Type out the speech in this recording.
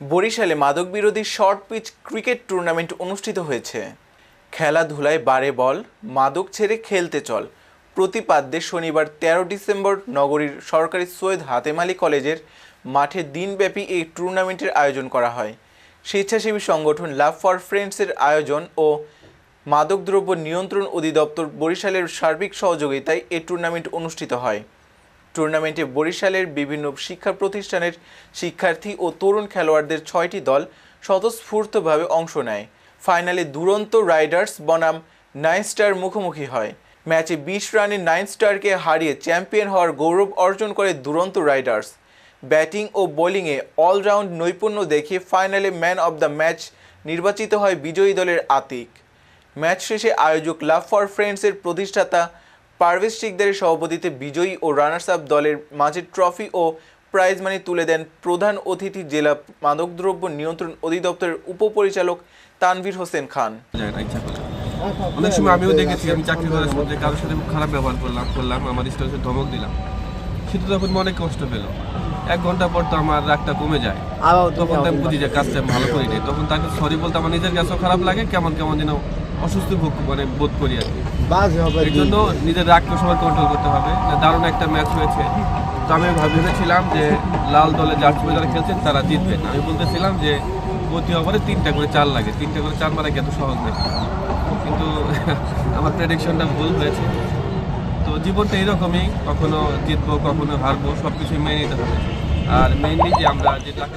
বরিশালে মাদকবিরোধী short pitch cricket tournament অনুষ্ঠিত হয়েছে। খেলাধুলায় বারে বল, মাদক ছেড়ে খেলতে চল প্রতিপাদ্যে শনিবার ১৩ ডিসেম্বর নগরীর সরকারি সৈয়দ হাতেম আলী কলেজের মাঠে দিনব্যাপী এই টুর্নামেন্টের আয়োজন করা হয়। স্বেচ্ছাসেবী সংগঠন লাভ ফর ফ্রেন্ডসের আয়োজন ও মাদকদ্রব্য নিয়ন্ত্রণ অধিদপ্তর বরিশালের সার্বিক সহযোগিতায় এই টুর্নামেন্ট অনুষ্ঠিত হয়। টুর্নামেন্টে বরিশালের বিভিন্ন শিক্ষা প্রতিষ্ঠানের শিক্ষার্থী ও তরুণ খেলোয়াড়দের ৬টি দল স্বতঃস্ফূর্তভাবে অংশ নেয়। ফাইনালে দুরন্ত রাইডার্স বনাম 9 স্টার মুখোমুখি হয়। ম্যাচে ২০ রানে 9 স্টারকে হারিয়ে চ্যাম্পিয়ন হওয়ার গৌরব অর্জন করে দুরন্ত রাইডার্স। ব্যাটিং ও বোলিংয়ে অলরাউন্ড নৈপুণ্য দেখিয়ে ফাইনালে ম্যান অব দ্য ম্যাচ নির্বাচিত হয় বিজয়ী দলের আতিক। ম্যাচ শেষে আয়োজক লাভ ফর ফ্রেন্ডসের প্রতিষ্ঠাতা পারভেজ শিকদারের সভাপতিত্বে বিজয়ী ও রানার্স আপ দলের মাঝে ট্রফি ও প্রাইজ মানি তুলে দেন প্রধান অতিথি জেলা মাদকদ্রব্য নিয়ন্ত্রণ অধিদপ্তরের উপপরিচালক তানভীর হোসেন খান। অনেক সময় আমিও দেখেছি, আমি চাকরি করার সময় কারোর সাথে খারাপ ব্যবহার করলাম আমার স্টুডেন্টকে ধমক দিলাম, সেটা তখন মনে কষ্ট পেল। 1 ঘন্টা পর তো আমার রাগটা কমে যায়, তখন তো আমি বুঝি যে কাজটা আমি ভালো করি নাই। তখন তাকে সরি বলতে আমার নিজের কাছেও খারাপ লাগে, কেমন যেন অসুস্থ বোধ করি আর কি। এই জন্য নিজের রাগকে সবাই কন্ট্রোল করতে হবে। দারুণ একটা ম্যাচ হয়েছে। তো আমি ভেবেছিলাম যে লাল দলে জার্সি যারা খেলছেন তারা জিতবেন। আমি বলতেছিলাম যে প্রতি ওভারে 3টা করে 4 লাগে, 3টা করে 4 মারা কি এত সহজ নাকি? কিন্তু আমার প্রেডিকশনটা ভুল হয়েছে। তো জীবনটা এরকমই, কখনো জিতবো কখনো হারবো, সব কিছুই মেনে নিতে হবে। আর মেইনলি যে আমরা যে টাকা